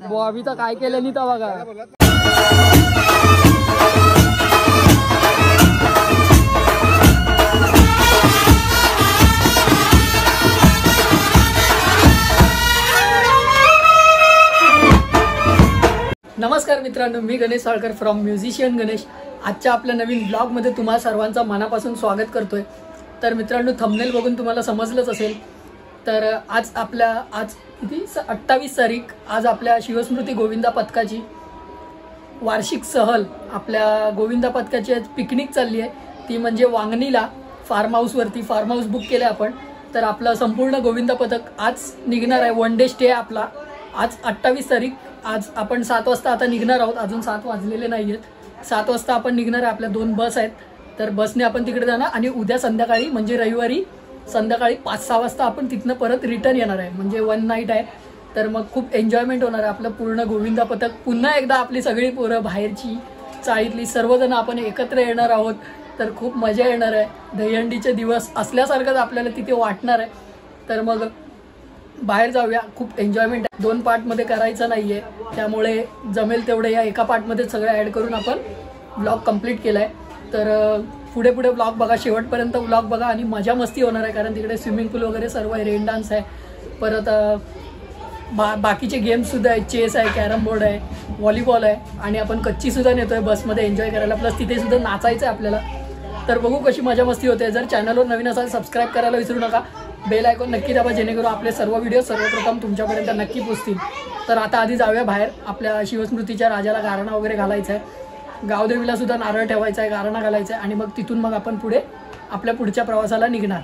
बॉबी तर काय केलं नाही तर बघा. नमस्कार मित्रांनो, मी गणेश साळकर फ्रॉम म्युझिशियन गणेश. आजच्या आपल्या नवीन ब्लॉगमध्ये तुम्हा सर्वांचा मनापासून स्वागत करतोय. तर मित्रांनो, थंबनेल बघून तुम्हाला समजलंच असेल. तर आज किती 28 तारीख आज आपल्या शिवस्मृती गोविंदा पथकाची वार्षिक सहल, आपल्या गोविंदा पथकाची आज पिकनिक चालली आहे. ती म्हणजे वांगणीला फार्म हाऊसवरती. फार्म हाऊस बुक केलं आपण. तर आपलं संपूर्ण गोविंदा पथक आज निघणार आहे. वन डे स्टे आपला आज 28 तारीख. आज आपण 7 वाजता आता निघणार आहोत. अजून 7 वाजलेले नाही आहेत. 7 वाजता आपण निघणार आहे. आपल्या 2 बस आहेत. तर बसने आपण तिकडे जाणार आणि उद्या संध्याकाळी म्हणजे रविवारी संध्याकाळी 5-6 वाजता आपण तिथनं परत रिटर्न येणार आहे. म्हणजे 1 नाईट आहे. तर मग खूप एन्जॉयमेंट होणार आहे. आपलं पूर्ण गोविंदा पथक पुन्हा एकदा आपली सगळी पोरं बाहेरची चाळीतली सर्वजण आपण एकत्र येणार आहोत. तर खूप मजा येणार आहे. दहीहंडीचे दिवस असल्यासारखंच आपल्याला तिथे वाटणार आहे. तर मग बाहेर जाऊया. खूप एन्जॉयमेंट आहे. 2 पार्टमध्ये करायचं नाहीये, त्यामुळे जमेल तेवढे या एका पार्टमध्ये सगळं ॲड करून आपण ब्लॉग कंप्लीट केला आहे. तर पुढे ब्लॉग बघा, शेवटपर्यंत ब्लॉग बघा आणि मजा मस्ती होणार आहे. कारण तिकडे स्विमिंग पूल वगैरे सर्व आहे, रेन डान्स आहे, परत बाकीचे गेम्ससुद्धा आहेत. चेस आहे, कॅरम बोर्ड आहे, व्हॉलीबॉल आहे आणि आपण कच्चीसुद्धा नेतोय बसमध्ये एन्जॉय करायला. प्लस तिथेसुद्धा नाचायचं आहे आपल्याला. तर बघू कशी मजा मस्ती होते. जर चॅनलवर नवीन असाल सबस्क्राईब करायला विसरू नका. बेल आयकॉन नक्की दाबा, जेणेकरून आपले सर्व व्हिडिओ सर्वप्रथम तुमच्यापर्यंत नक्की पोहोचतील. तर आता आधी जाऊया बाहेर. आपल्या शिवस्मृतीच्या राजाला गारणा वगैरे घालायचा आहे. गावदेवीला सुद्धा नारळ ठेवायचा आहे, गारणा घालायचा आहे आणि मग तिथून मग आपण पुढे आपल्या पुढच्या प्रवासाला निघणार.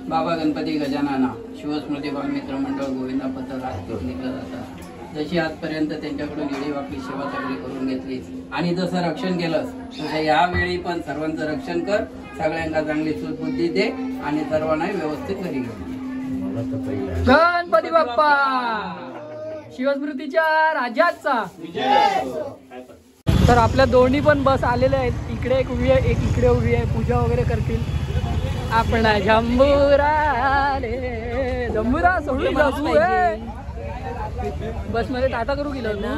बाबा गणपती गजानना शिवस्मृती बालमित्र मंडळ गोविंदा पथक आज निघलं जातं. जशी आजपर्यंत त्यांच्याकडून येडी वाकडी सेवा सगळी करून घेतली आणि जसं रक्षण केलंस तसं यावेळी पण सर्वांचं रक्षण कर. सगळ्यांना चांगली सुबुद्धी दे आणि सर्वांना व्यवस्थित घरी घेऊन. गणपती बाप्पा शिवस्मृतीच्या राजाचा. तर आपल्या दोन्ही पण बस आलेल्या आहेत. इकडे एक उभी आहे, एक इकडे उभी आहे. पूजा वगैरे करतील. आपण झंबुरा रे झंबुरा सोडून जाऊ बस मध्ये टाटा करू गेलो ना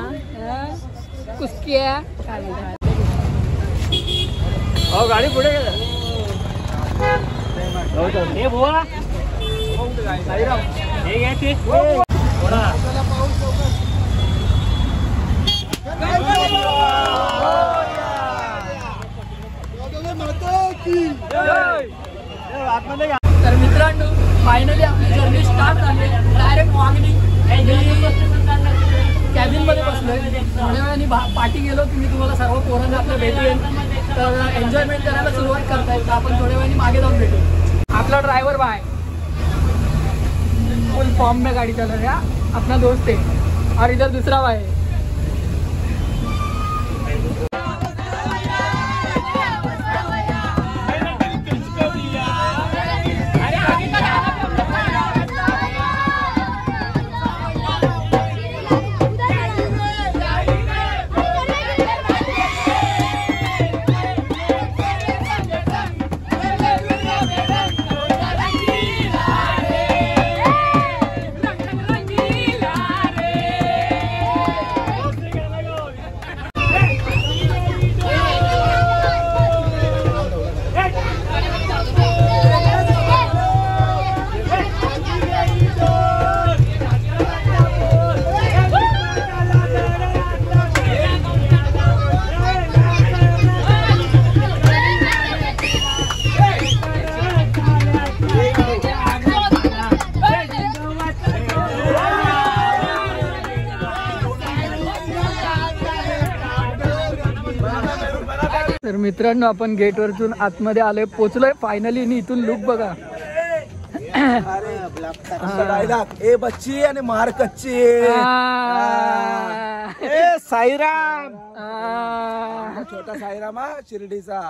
कुस्क्या. हो गाडी पुढे हे बोला हे घ्यायचे. तर मित्रांनो, फायनली आपली जर्नी स्टार्ट झाली. डायरेक्ट वांगणी कॅबिन मध्ये बसलोय. थोड्या वेळाने पाठी गेलो की मी तुम्हाला सर्व पोरांना आपल्या भेटेन. तर एन्जॉयमेंट करायला सुरुवात करताय. तर आपण थोड्या वेळाने मागे जाऊन भेटू. आपला ड्रायव्हर बाय फुल फॉर्म में गाड़ी चल रहा है. अपना दोस्त है और इधर दूसरा भाई है. तर मित्रांनो, आपण गेट वरतून आतमध्ये आलोय, पोचलोय फायनली. इथून लुक बघा. ए बच्ची आणि मार कच्ची. साईराम छोटा साईराम शिर्डीचा.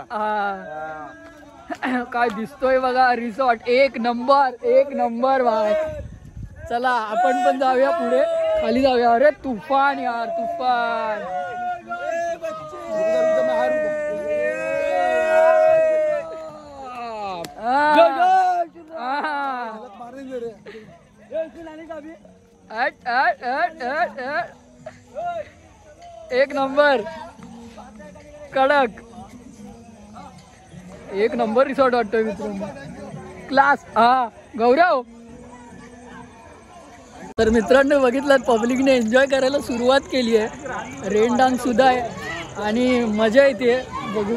काय दिसतोय बघा रिसॉर्ट. एक नंबर भाई. चला आपण पण जाऊया पुढे, खाली जाऊया. अरे तुफान यार, तुफान. एक नंबर कडक, एक नंबर रिसॉर्ट वाटतोय मित्रांनो, क्लास. हा गौरव. तर मित्रांनो बघितलं पब्लिकने एन्जॉय करायला सुरुवात केली आहे, रेन डान्स सुद्धा आहे आणि मजा येते. बघू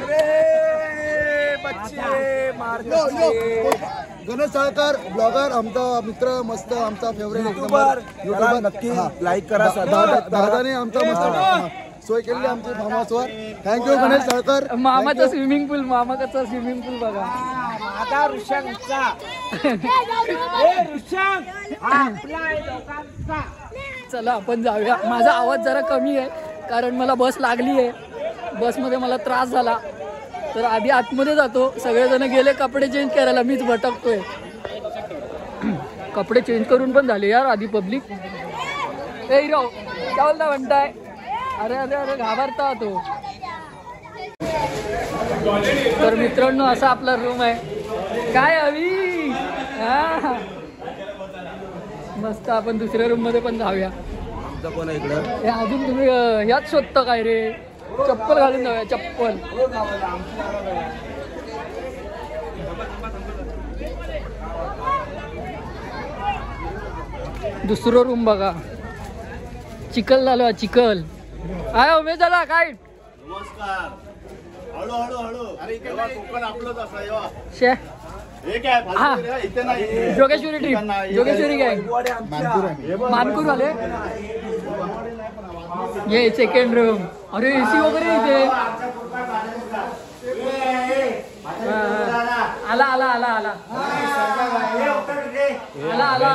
गणेश साळकर ब्लॉगर, आमचा मित्र, मस्त आमचा फेवरेट युट्यूबर. नक्की लाईक करा. दादाने आमचा मस्त सोय केली आमची फार्म हाऊसवर. थँक्यू गणेश साळकर. मामाचा स्विमिंग पूल, मामाचा स्विमिंग पूल बघा. चला आपण जाऊया. माझा आवाज जरा कमी आहे कारण मला बस लागली आहे, बसमध्ये मला त्रास झाला, तर आधी आतमध्ये जातो. सगळेजण गेले कपडे चेंज करायला, मीच भटकतोय. कपडे चेंज करून पण झाले यार आधी पब्लिक. ए हिरो काय बोलता म्हणताय? अरे अरे अरे घाबरता तो. तर मित्रांनो असा आपला रूम आहे. काय हवी? हा मस्त. आपण दुसऱ्या रूम मध्ये पण जाऊया. कोण आहे इकडं? हे अजून तुम्ही ह्याच शोधता काय रे? चप्पल घालून जाऊया, चप्पल. दुसरं रूम बघा. चिखल झालं, चिखल. आय उमेश झाला काय? नमस्कार. हळू हळू हळू. अरे तेव्हा कोकण आपलंच असा शे हे काय फालतू रे, इथे नाही. जोगेश्वरी ट्रिप, जोगेश्वरी गँग, मानपूर वाले. ये सेकंड रूम. अरे एसी वगैरे इथे. आला आला आला आला आला आला.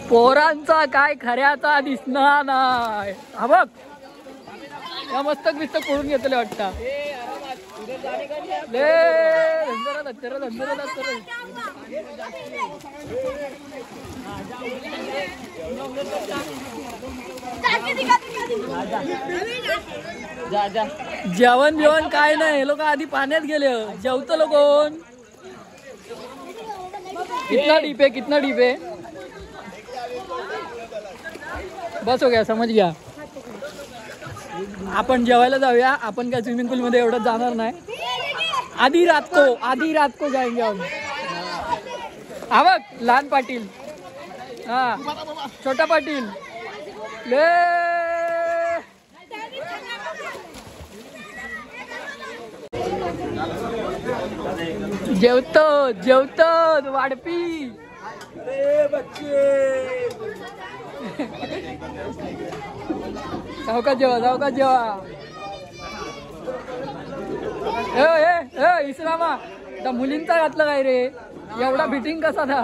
पोरांचा काय खऱ्याचा दिसणार नाही. हा बघ या मस्तक बिस्तक पडून घेतले वाटतं. जेवण जेवण काय नाही, लोक आधी पाण्यात गेले. जेवतो लोक. कितना डीप है, कितना डीप है? बस हो गया, समज गया. आपण जेवायला जाऊया. आपण काय स्विमिंग पूल मध्ये एवढं जाणार नाही. आधी रात को जाएंगे हम. हा बघ लहान पाटील, हा छोटा पाटील. ले जेवतो वाढपी. सावकाश जेवा. इस्लामा त्या मुलींचा घातलं काय रे? एवढा फिटिंग कसा था?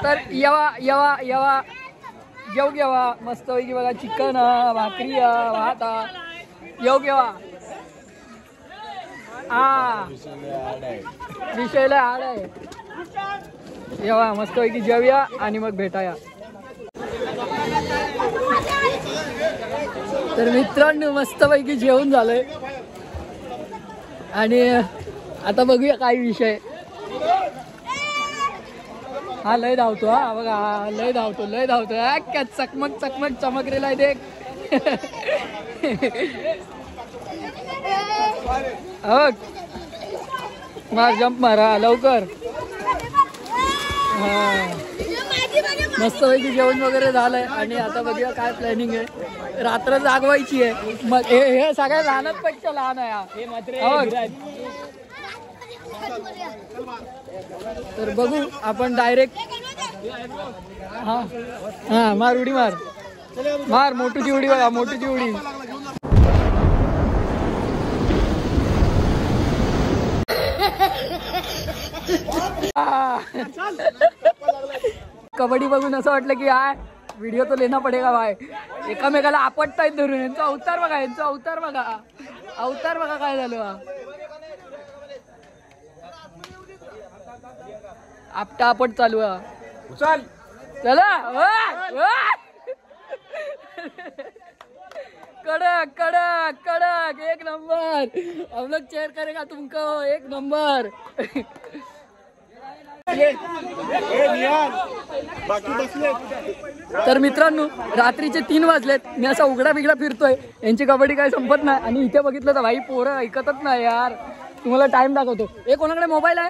तर येवा जेव घेवा मस्त पैकी बघा. चिकन, भाकरी, भात येऊ घेवा. हा विषयला आड आहे. येवा मस्त पैकी जेवूया आणि मग भेटाया. तर मित्रांनो मस्त पैकी जेवण झालंय आणि आता बघूया काय विषय. हा लय धावतो. हा बघा लय धावतो. काय चकमक चमकलेला आहे देख. मार जंप मारा लवकर. हा मस्त पैकी जेवण वगैरे झालंय आणि आता बघूया काय प्लॅनिंग आहे. रात्र जागवायची आहे. मग हे सगळ्या लहानपेक्षा लहान आहे. तर बघू आपण डायरेक्ट. हा मार उडी मार मोठूची उडी बघा, मोठूची उडी. कबड्डी बघून असं वाटलं की यार व्हिडिओ तो लेना पडेगा भाई. एकामेकाला आपटतायत धरून. यांचा अवतार बघा काय झालं. आपटापट चालू आहे. चल चला कडक कडक कडक एक नंबर. हम लोग चेयर करेगा तुमको एक नंबर. तर मित्रांनो रात्रीचे 3 वाजलेत. मी असा उघडा बिघडा फिरतोय. यांची कबड्डी काय संपत नाही. आणि इथे बघितलं तर भाई पोरं ऐकतच नाही यार. तुम्हाला टाइम दाखवतो. कोणाकडे मोबाईल आहे?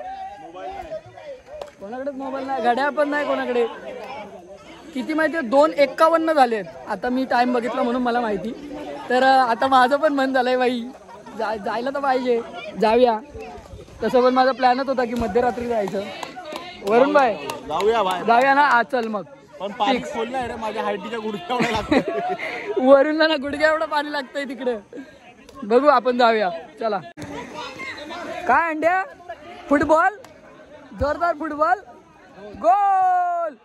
कोणाकडेच मोबाईल नाही. घड्याळ पण नाही कोणाकडे. किती माहिती 2:51 झालेत. आता मी टाइम बघितला म्हणून मला माहिती. तर आता माझं पण मन झालंय बाई जायला तर पाहिजे. जाऊया. तसं पण माझा प्लॅनच होता की मध्यरात्री जायचं. वरुण भाई जाऊया ना. आज चल मग. पण पाणी खोललं रे माझ्या हायटीच्या गुडघ्या एवढं लागतं. वरूनला ना गुडघ्या एवढं पाणी लागतंय तिकडे. बघू आपण जाऊया. चला. काय अंड्या फुटबॉल जोरदार फुटबॉल गोल.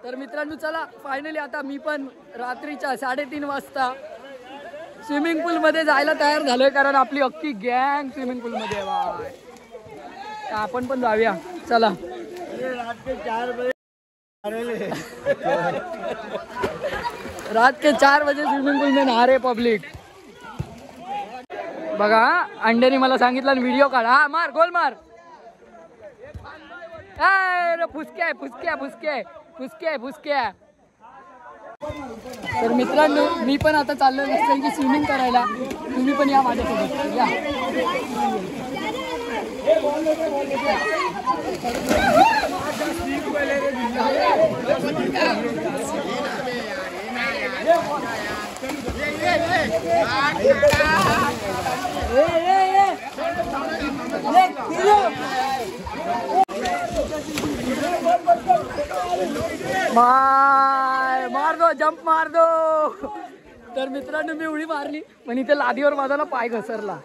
तर मित्रांनो चला फायनली आता मी पण रात्रीच्या 3:30 वाजता स्विमिंग पूल मध्ये जायला तयार झालोय. कारण आपली अख्खी गँग स्विमिंग पूल मध्ये आहे बाय. आपण पण जाऊया. चला. रात के 4 बजे स्विमिंग पूल में नहा रहे पब्लिक. बघा अंड्याने मला सांगितलं व्हिडिओ काढ. हा मार गोल मार. फुसक्या फुसक्या फुसक्या फुसक्या फुसक्या. तर मित्रांनो मी पण आता चाललोय मस्तपैकी स्विमिंग करायला. तुम्ही पण या माझ्यासोबत या. मार दो जंप मार दो. तर मित्रांनो मी उडी मारली पण इथे लादीवर माझा पाय घसरला.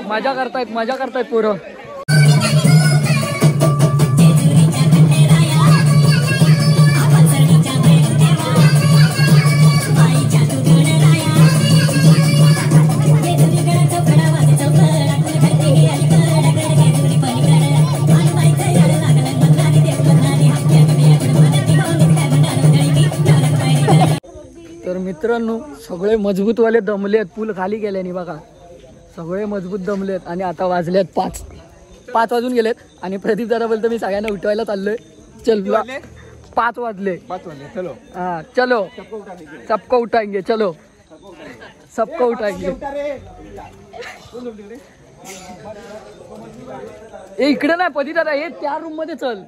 मजा करतायत पोरं. तर मित्रांनो सगळे मजबूतवाले दमलेत. पूल खाली गेल्याने बघा सगळे मजबूत दमलेत. आणि आता वाजलेत 5 वाजून गेलेत. आणि प्रदीप दादा बोलतो मी सगळ्यांना उठवायला चाललोय. चल 5 वाजले चलो. हाँ चलो सबको उठाएंगे. चलो सबको उठाएंगे. इकडे नाही पदी दादा हे त्या रूम मध्ये चल.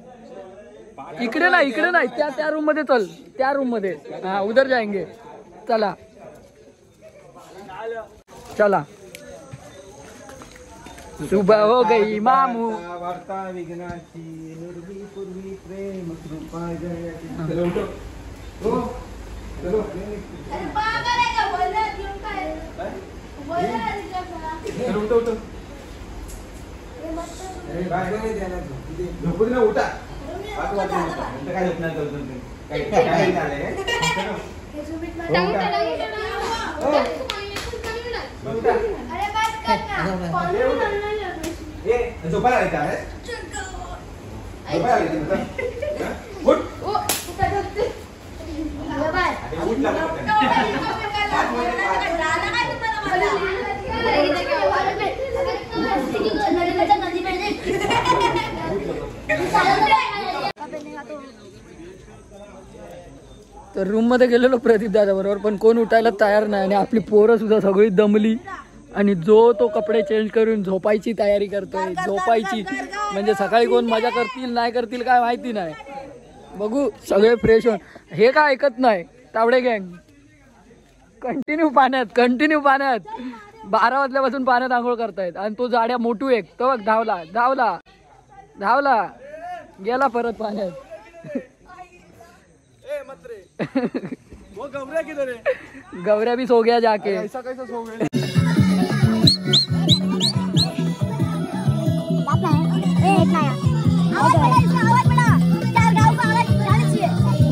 इकडे नाही त्या रूम मध्ये चल. त्या रूम मध्ये हाँ उधर जाएंगे. चला चला. सुबह हो गई मामू. तर रूम मध्ये गेलेलो प्रदीप दादा बरोबर पण कोण उठायला तयार नाही. आणि आपली पोरं सुद्धा सगळी दमली. आणि जो तो कपडे चेंज करून झोपायची तयारी करतोय. झोपायची म्हणजे सकाळी कोण मजा करतील नाही करतील काय माहिती नाही. बघू सगळे फ्रेश होऊन. हे काय ऐकत नाही तावडे गँग. कंटिन्यू पाण्यात 12 वाजल्यापासून पाण्यात आंघोळ करतायत. आणि तो जाड्या मोठू एक तो बघ धावला गेला परत पाण्यात. वो गवऱ्या किधर है? गवऱ्या भी सो गया जाके. ऐसा कैसा सो गया?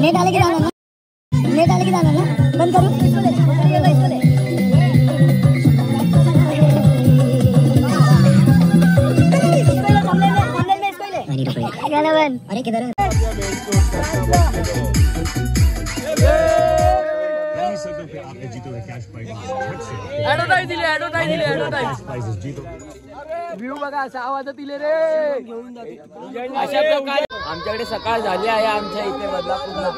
नेट आले की जाणार ना. बंद करू. गाना बन अरे किधर है ऍडव्हर्टाईज दिली व्ह्यू बघा असा आवाजात दिले रे. अशा प्रकारे आमच्याकडे सकाळ झाली आहे आमच्या इथे बदलापूरला.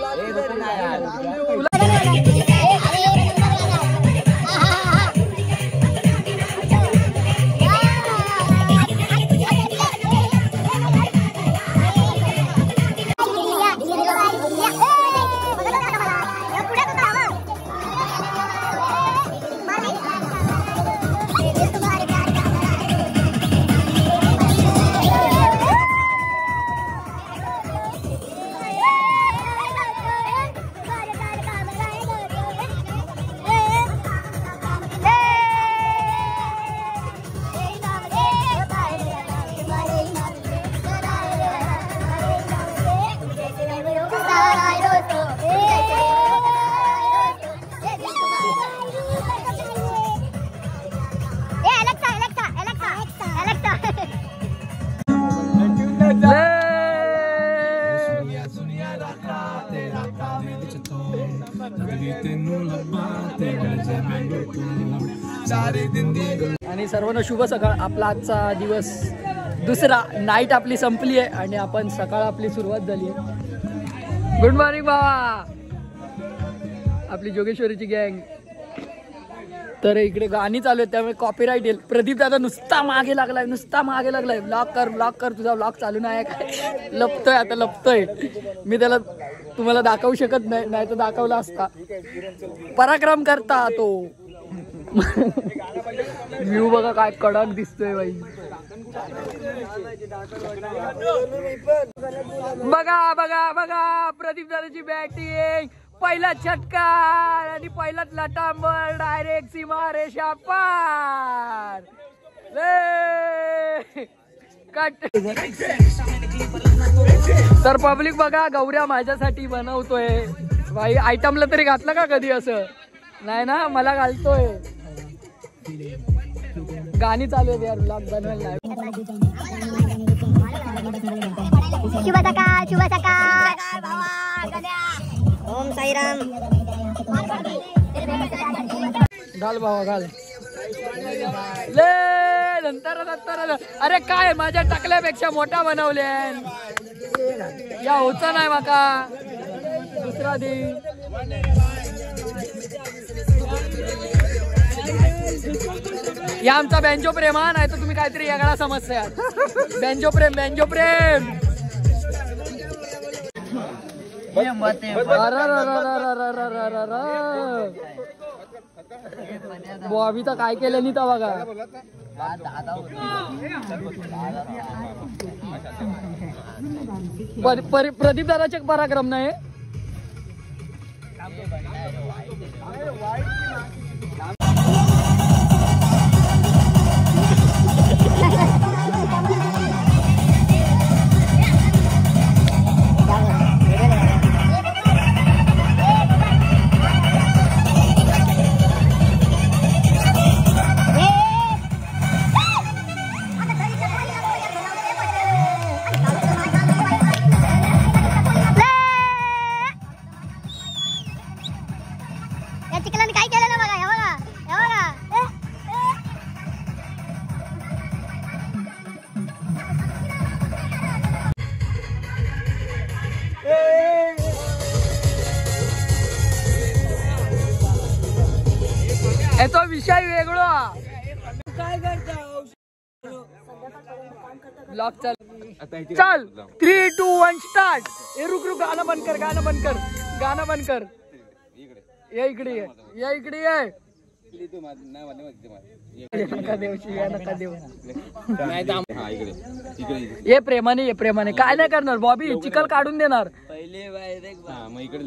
आणि सर्वांना शुभ सकाळ. आपला आजचा दिवस दुसरा नाईट आपली संपली आहे आणि आपण सकाळ आपली सुरुवात झाली आहे. गुड मॉर्निंग बाबा. आपली जोगेश्वरीची गँग. तर इकडे गाणी चालू आहेत त्यामुळे कॉपीराईट येईल. प्रदीप दादा नुसता मागे लागलाय ब्लॉक कर तुझा ब्लॉग चालू नाही काय. लपतोय मी त्याला तुम्हाला दाखवू शकत नाही तर दाखवला असता. पराक्रम करता तो. व्ह्यू बघा काय कडक दिसतोय बाई. बघा प्रदीप दादाची बॅटिंग. पहिला षटकार आणि पहिलाच लटांबर डायरेक्ट सीमा रेषा पार. कट. तर पब्लिक बघा गौऱ्या माझ्यासाठी बनवतोय भाई. आयटमला तरी घातलं का कधी असं नाही ना. मला घालतोय. गाणी चालू आहेत यार ब्लॉग बनवायला. शुभ सकाळ ओम साईराम. घाल बाबा घाल. ले नंतर अरे काय माझ्या टाकल्यापेक्षा मोठा बनवले. या होता नाही माका दुसरा दिन. या आमचा बँजो प्रेम हा. नाही तर तुम्ही काहीतरी वेगळा समजता. बँजो प्रेम. बॉबी तर काय केलं नाही तर बघा. प्रदीप दादाचे पराक्रम नाही. तो विषय वेगळा. काय करता ब्लॉग चल 3, 2, 1 स्टार्ट. ए रुक गाणं बंद कर. या इकडे ये. नका देऊ. ये प्रेमाने काय नाही करणार. बॉबी चिकल काढून देणार.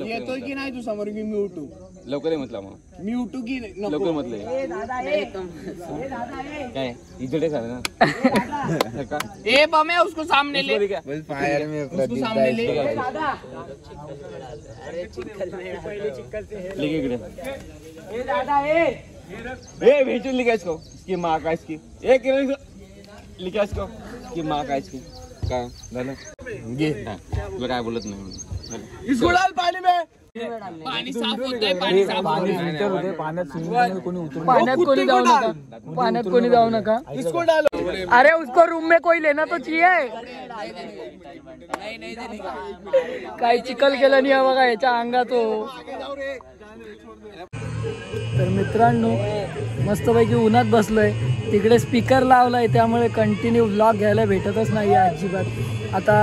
येतोय की नाही तू समोर. मी उठू लवकर ये म्हटलं. मग मी उठू की लवकर म्हटलं काय इजडे झालं ना. ए बमे उसको सामने ले. फायर में उसको सामने ले. लेके इकडे. भेजून लिखा इसको. इसकी माँ का इसकी. एक लिखा इसको. इसकी माँ का इसकी. काय झालं घे तुला काय बोलत नाही इसको डाल पानी में पाणी साफ होतंय पाणी साफ होतंय पाण्यात कोणी जाऊ नका पाण्यात कोणी जाऊ नका इसको डालो अरे उसको रूम में कोई लेना तो चाहिए काही चिखल केलं नाही बघा याच्या अंगात तर मित्रांनो मस्तपैकी उन्हात बसलोय तिकडे स्पीकर लावलाय त्यामुळे कंटिन्यू व्लॉग घ्यायला भेटतच नाही अजिबात आता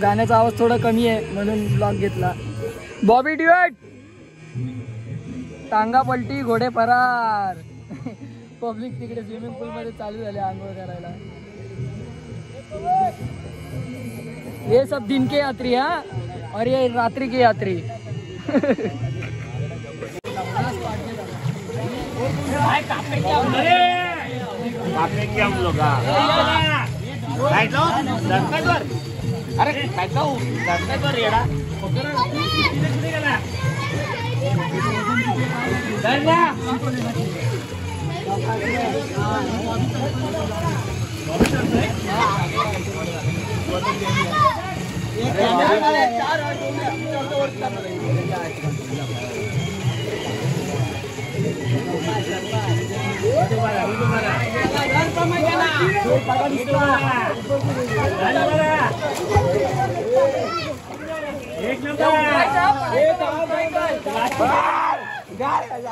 गाण्याचा आवाज थोडा कमी आहे म्हणून व्लॉग घेतला बॉबी ड्युएट टांगा पलटी घोडे फरार पब्लिक तिकडे स्विमिंग पूल मध्ये चालू झाले आंघोळ करायला ये सब दिन के यात्री हाँ और ये रात्रि के यात्री कापेंगे हम लोग अरे दरकत येडा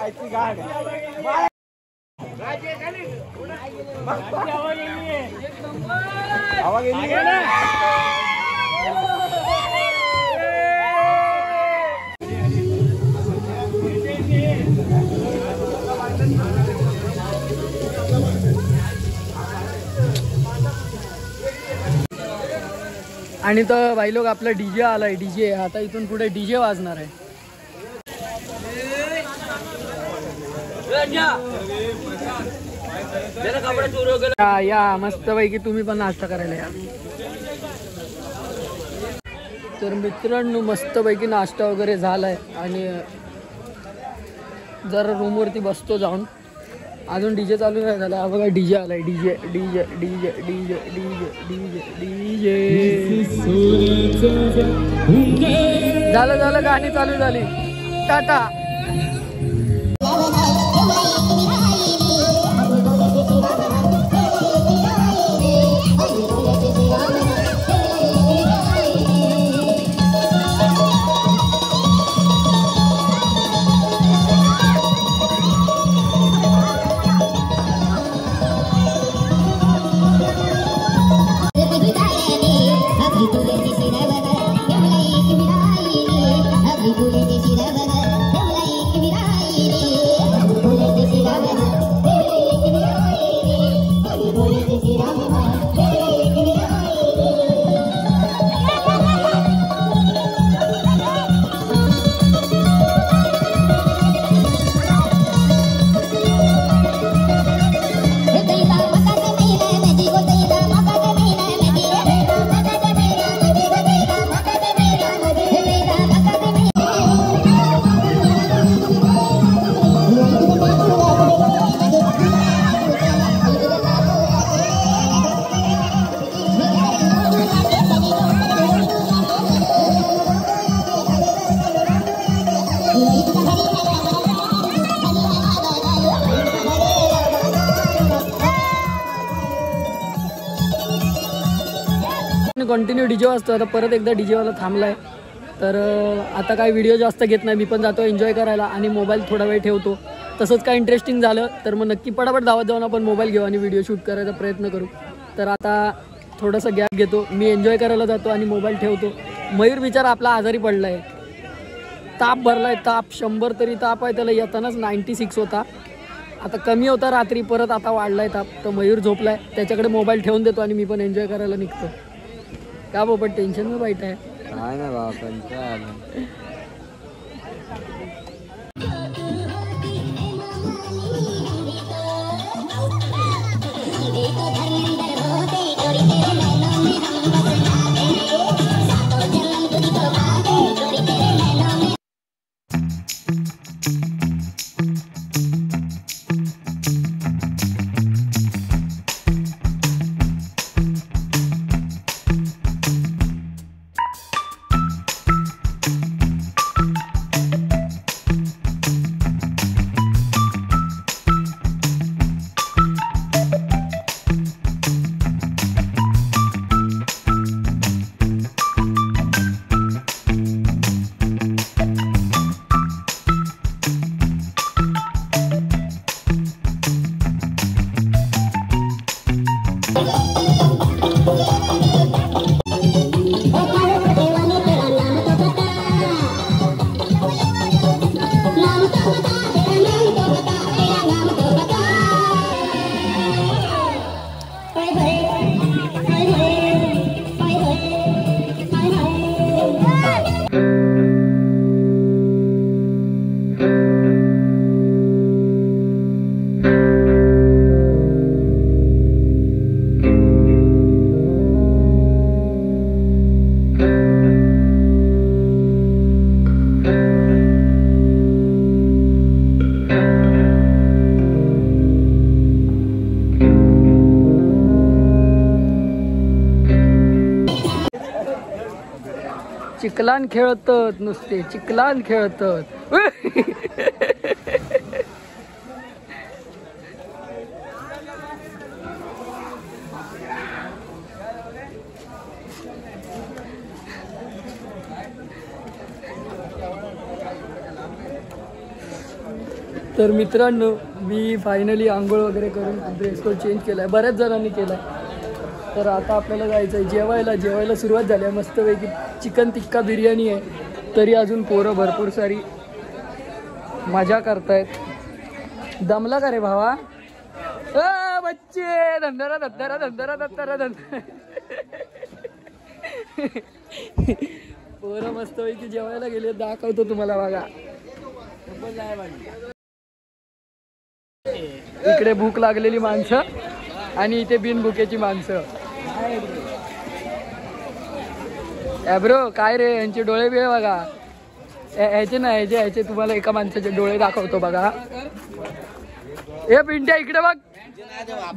एक आणि तर भाई लोक आपला डीजे आलाय डीजे आता इथून पुढे डीजे वाजणार आहे या मस्त पैकी तुम्ही पण नाश्ता करायला या तर मित्रांनो मस्त पैकी नाश्ता वगैरे झालाय आणि जरा रूम वरती बसतो जाऊन अजून डीजे चालू नाही झाला बघा डीजे आलाय DJ DJ DJ DJ DJ DJ DJ झालं झालं गाणी चालू झाली टाटा कंटिन्यू डीजे वाजतो आता परत एकदा डीजे वाला थांबलाय तर आता काय व्हिडिओ जास्त घेत नाही मी पण जातो एन्जॉय करायला आणि मोबाईल थोडा वेळ ठेवतो तसंच काय इंटरेस्टिंग झालं तर मग नक्की पटापट धावत जाऊन आपण मोबाईल घेऊ आणि व्हिडिओ शूट करायचा प्रयत्न करू तर आता थोडंसं गॅप घेतो मी एन्जॉय करायला जातो आणि मोबाईल ठेवतो मयूर बिचारा आपला आजारी पडलाय ताप भरलाय ताप 100 तरी ताप आहे त्याला येतानाच 96 होता आता कमी होता रात्री परत आता वाढलाय ताप तर मयूर झोपलाय त्याच्याकडे मोबाईल ठेवून देतो आणि मी पण एन्जॉय करायला निघतो का बाबा टेन्शन में बैठा है काय नाही बाबा कंटाळा आला चिखलान खेळतात नुसते चिखलान खेळतात. तर मित्रांनो मी फायनली आंघोळ वगैरे करून ड्रेस कोड चेंज केला आहे, बऱ्याच जणांनी केला आहे. तर आता आपल्याला जायचं आहे जेवायला सुरुवात झाली आहे मस्तपैकी. चिकन टिक्का बिर्याणी आहे, तरी अजून पोरं भरपूर सारी मजा करतायत. दमला का रे भावा? बच्चे धंदरा धंदरा धंदरा धंदरा धंदरा. पोरं मस्तपैकी जेवायला गेले, दाखवतो तुम्हाला बघा. इकडे भूक लागलेली माणसं आणि इथे बिनभुकेची माणसं. ब्रो काय रे यांचे डोळे बी बघा. ह्याचे ना ह्याचे तुम्हाला एका माणसाचे डोळे दाखवतो बघा. ए पिंट्या इकडे बघ,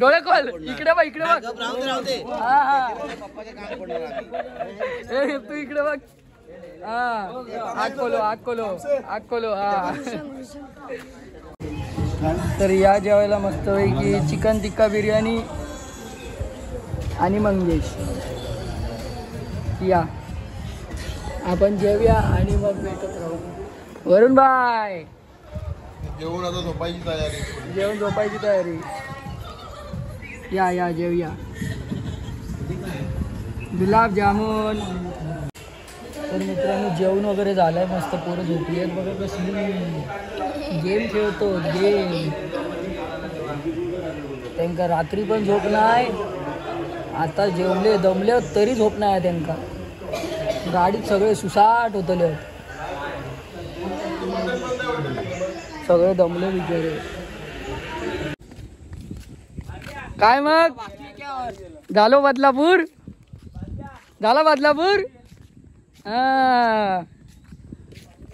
डोळे खोल, इकडे बघ इकडे बघ. हा हा तू इकडे बघ. हा आग खोलो. हा तर या जेवायला मस्तपैकी चिकन टिक्का बिर्याणी आणि मंगेश. या आपण जेवूया आणि मग भेटत राहू. वरुण बाय जेवून आता झोपायची तयारी. जेवण झोपायची तयारी. या जेवूया. गुलाबजामुन. तर मित्रांनो जेवण वगैरे झालंय, मस्त पोरं झोपली आहेत बघा कसली. गेम खेळतो गेम. त्यांका रात्री पण झोप नाही, आता जेवले दमले तरी झोप नाही त्यांका. गाडीत सगळे सुसाट होतले, सगळे दमले बिचारे. काय मग झालो बदलापूर? झाला बदलापूर? हा.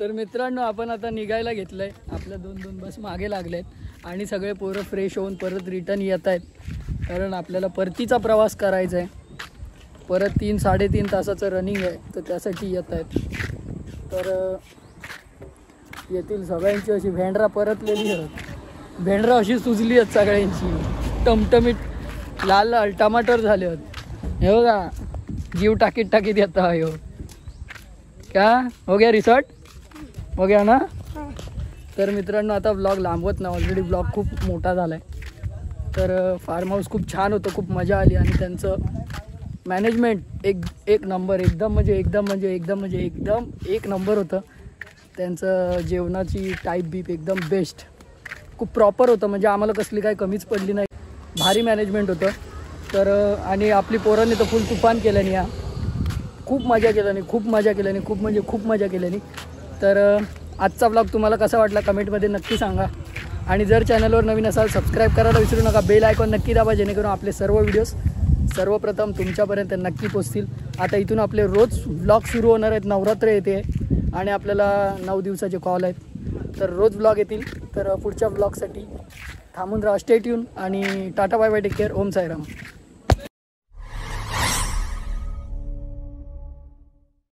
तर मित्रांनो आपण आता निघायला घेतलंय. आपल्या दोन बस मागे लागलेत आणि सगळे पोरं फ्रेश होऊन परत रिटर्न येत आहेत, कारण आपल्याला परतीचा प्रवास करायचा आहे. परत 3-3.5 तासाचं रनिंग आहे, तर त्यासाठी येत आहेत. तर येथील सगळ्यांची अशी भेंडरा परतलेली आहेत, भेंडरा अशी सुजली आहेत सगळ्यांची, टमटमीत लाल लाल टमाटर झाले आहेत. हे बघा जीव टाकीत येता हो. क्या हो गया रिसॉर्ट हो गया ना. तर मित्रांनो आता ब्लॉग लांबवत ना, ऑलरेडी ब्लॉग खूप मोठा झाला आहे. तर फार्म हाऊस खूप छान होतं, खूप मजा आली आणि त्यांचं मॅनेजमेंट एक नंबर, एकदम एक नंबर होतं. त्यांचं जेवणाची टाईप बीप एकदम बेस्ट, खूप प्रॉपर होतं. म्हणजे आम्हाला कसली काही कमीच पडली नाही, भारी मॅनेजमेंट होतं. तर आणि आपली पोरांनी तर फुल तुफान केल्याने, या खूप मजा केल्याने. तर आजचा ब्लॉग तुम्हाला कसा वाटला कमेंटमध्ये नक्की सांगा. आणि जर चॅनलवर नवीन असाल सबस्क्राईब करायला विसरू नका, बेल आयकॉन नक्की दाबा, जेणेकरून आपले सर्व व्हिडिओज सर्वप्रथम तुमच्यापर्यंत नक्की पोचतील. आता इथून आपले रोज ब्लॉग सुरू होणार आहेत. नवरात्र येते आणि आपल्याला 9 दिवसाचे कॉल आहेत, तर रोज ब्लॉग येतील. तर पुढच्या ब्लॉगसाठी थांबून राहा, स्टे ट्यून आणि tata bye bye, take care, Om Sairam.